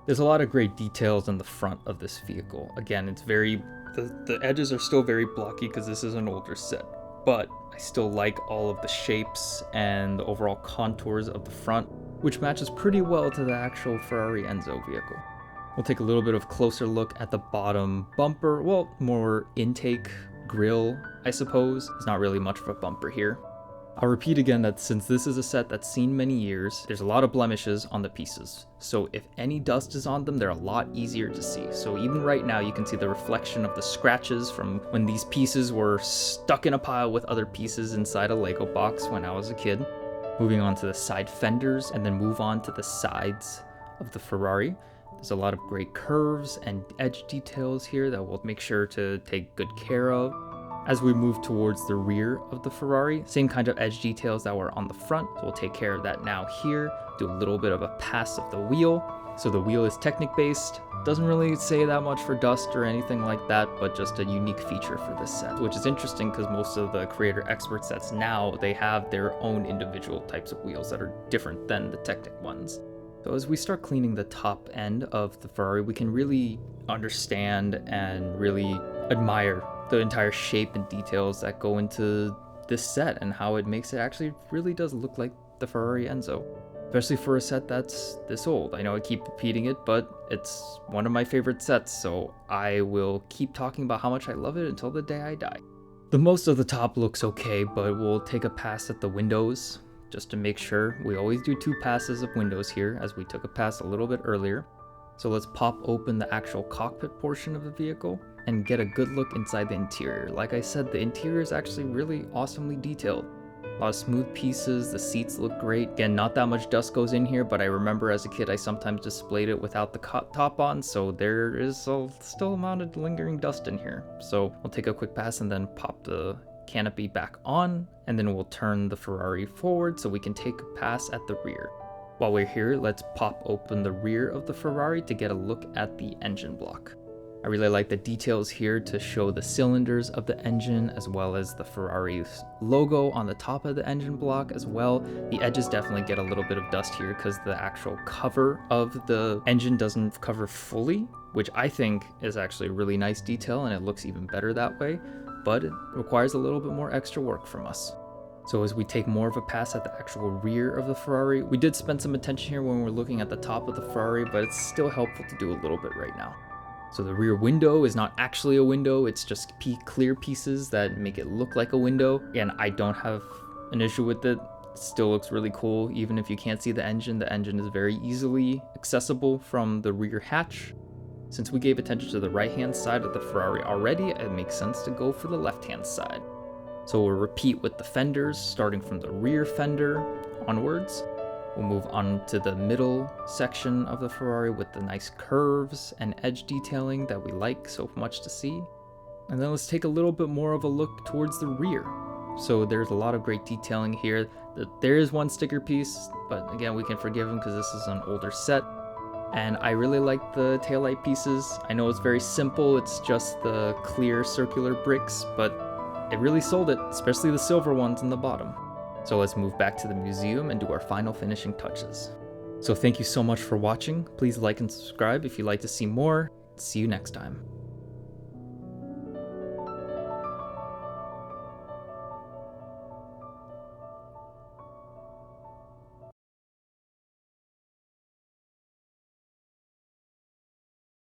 There's a lot of great details in the front of this vehicle. Again, it's the edges are still very blocky because this is an older set, but I still like all of the shapes and the overall contours of the front, which matches pretty well to the actual Ferrari Enzo vehicle. We'll take a little bit of closer look at the bottom bumper, well, more intake grille, I suppose. There's not really much of a bumper here. I'll repeat again that since this is a set that's seen many years, there's a lot of blemishes on the pieces. So if any dust is on them, they're a lot easier to see. So even right now, you can see the reflection of the scratches from when these pieces were stuck in a pile with other pieces inside a Lego box when I was a kid. Moving on to the side fenders and then move on to the sides of the Ferrari. There's a lot of great curves and edge details here that we'll make sure to take good care of. As we move towards the rear of the Ferrari, same kind of edge details that were on the front, so we'll take care of that now here. Do a little bit of a pass of the wheel. So the wheel is Technic based, doesn't really say that much for dust or anything like that, but just a unique feature for this set, which is interesting because most of the creator expert sets now, they have their own individual types of wheels that are different than the Technic ones. So as we start cleaning the top end of the Ferrari, we can really understand and really admire the entire shape and details that go into this set and how it makes it actually really does look like the Ferrari Enzo, especially for a set that's this old. I know I keep repeating it, but it's one of my favorite sets, so I will keep talking about how much I love it until the day I die. The most of the top looks okay, but we'll take a pass at the windows just to make sure. We always do 2 passes of windows here, as we took a pass a little bit earlier. So let's pop open the actual cockpit portion of the vehicle and get a good look inside the interior. Like I said, the interior is actually really awesomely detailed. A lot of smooth pieces, the seats look great. Again, not that much dust goes in here, but I remember as a kid I sometimes displayed it without the top on, so there is still amount of lingering dust in here. So we'll take a quick pass and then pop the canopy back on, and then we'll turn the Ferrari forward so we can take a pass at the rear. While we're here, let's pop open the rear of the Ferrari to get a look at the engine block. I really like the details here to show the cylinders of the engine as well as the Ferrari's logo on the top of the engine block as well. The edges definitely get a little bit of dust here because the actual cover of the engine doesn't cover fully, which I think is actually a really nice detail and it looks even better that way, but it requires a little bit more extra work from us. So as we take more of a pass at the actual rear of the Ferrari, we did spend some attention here when we're looking at the top of the Ferrari, but it's still helpful to do a little bit right now. So the rear window is not actually a window, it's just clear pieces that make it look like a window. And I don't have an issue with it. It still looks really cool, even if you can't see the engine. The engine is very easily accessible from the rear hatch. Since we gave attention to the right-hand side of the Ferrari already, it makes sense to go for the left-hand side. So we'll repeat with the fenders, starting from the rear fender onwards. We'll move on to the middle section of the Ferrari with the nice curves and edge detailing that we like so much to see. And then let's take a little bit more of a look towards the rear. So there's a lot of great detailing here. There is one sticker piece, but again, we can forgive them because this is an older set. And I really like the taillight pieces. I know it's very simple, it's just the clear circular bricks, but it really sold it, especially the silver ones in the bottom. So let's move back to the museum and do our final finishing touches. So thank you so much for watching. Please like and subscribe if you'd like to see more. See you next time.